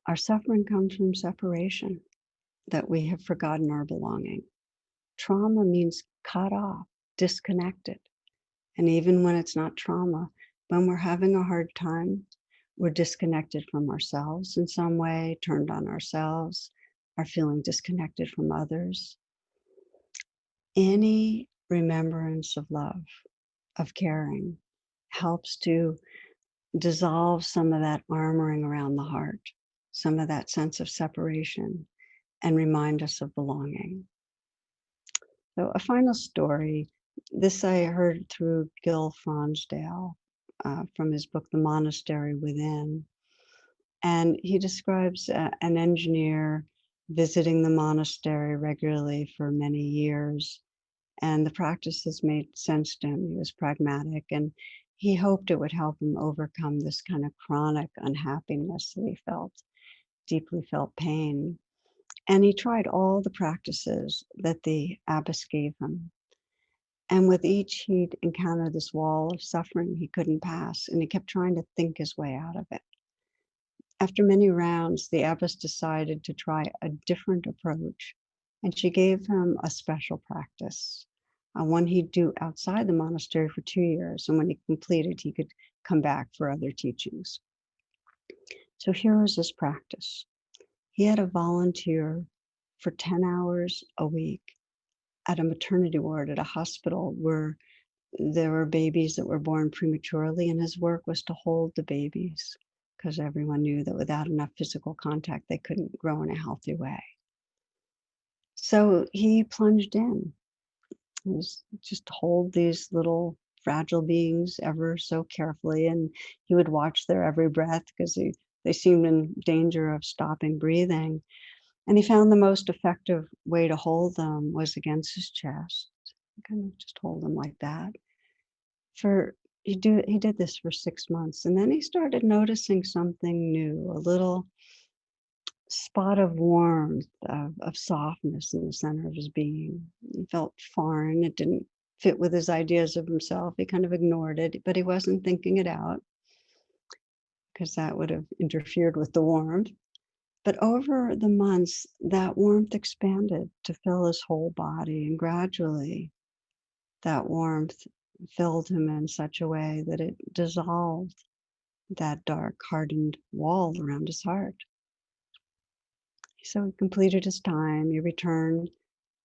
Our suffering comes from separation, that we have forgotten our belonging. Trauma means cut off, disconnected. And even when it's not trauma, when we're having a hard time, we're disconnected from ourselves in some way, turned on ourselves, are feeling disconnected from others. Any remembrance of love, of caring, helps to dissolve some of that armoring around the heart, some of that sense of separation, and remind us of belonging. So a final story, this I heard through Gil Fronsdale from his book, The Monastery Within. And he describes an engineer visiting the monastery regularly for many years. And the practices made sense to him. He was pragmatic, and he hoped it would help him overcome this kind of chronic unhappiness that he felt, deeply felt pain. And he tried all the practices that the abbess gave him. And with each, he'd encounter this wall of suffering he couldn't pass, and he kept trying to think his way out of it. After many rounds, the abbess decided to try a different approach, and she gave him a special practice, one he'd do outside the monastery for 2 years. And when he completed, he could come back for other teachings. So here was his practice. He had a volunteer for 10 hours a week at a maternity ward at a hospital where there were babies that were born prematurely, and his work was to hold the babies because everyone knew that without enough physical contact, they couldn't grow in a healthy way. So he plunged in. He was just hold these little fragile beings ever so carefully, and he would watch their every breath because they seemed in danger of stopping breathing. And he found the most effective way to hold them was against his chest. Kind of just hold them like that. He did this for 6 months, and then he started noticing something new, a little spot of warmth, of softness in the center of his being. It felt foreign. It didn't fit with his ideas of himself. He kind of ignored it, but he wasn't thinking it out because that would have interfered with the warmth. But over the months, that warmth expanded to fill his whole body, and gradually that warmth filled him in such a way that it dissolved that dark, hardened wall around his heart. So he completed his time. He returned.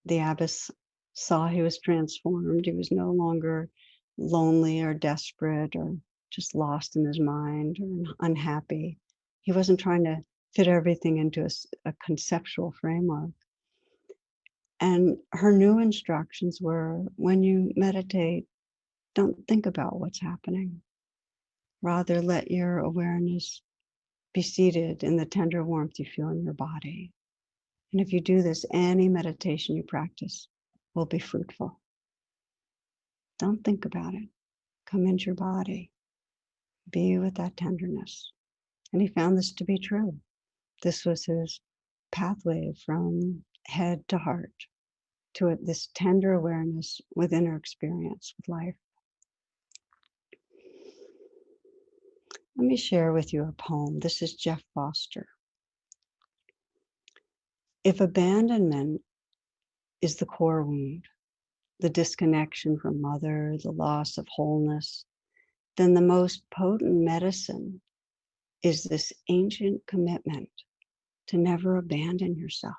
The abbess saw he was transformed. He was no longer lonely or desperate or just lost in his mind or unhappy. He wasn't trying to fit everything into a conceptual framework. And her new instructions were, when you meditate, don't think about what's happening. Rather, let your awareness be seated in the tender warmth you feel in your body. And if you do this, any meditation you practice will be fruitful. Don't think about it. Come into your body. Be with that tenderness. And he found this to be true. This was his pathway from head to heart to this tender awareness with inner experience with life. Let me share with you a poem. This is Jeff Foster. If abandonment is the core wound, the disconnection from mother, the loss of wholeness, then the most potent medicine is this ancient commitment to never abandon yourself.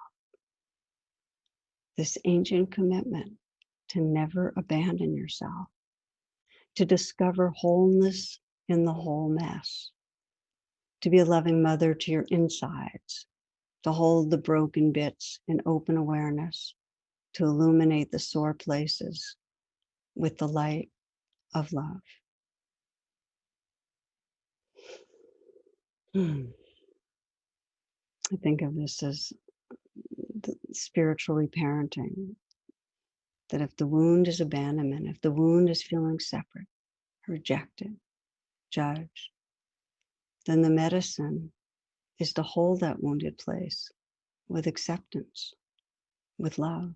This ancient commitment to never abandon yourself, to discover wholeness in the whole mess, to be a loving mother to your insides, to hold the broken bits in open awareness, to illuminate the sore places with the light of love. I think of this as spiritual reparenting, that if the wound is abandonment, if the wound is feeling separate, rejected, judged, then the medicine is to hold that wounded place with acceptance, with love.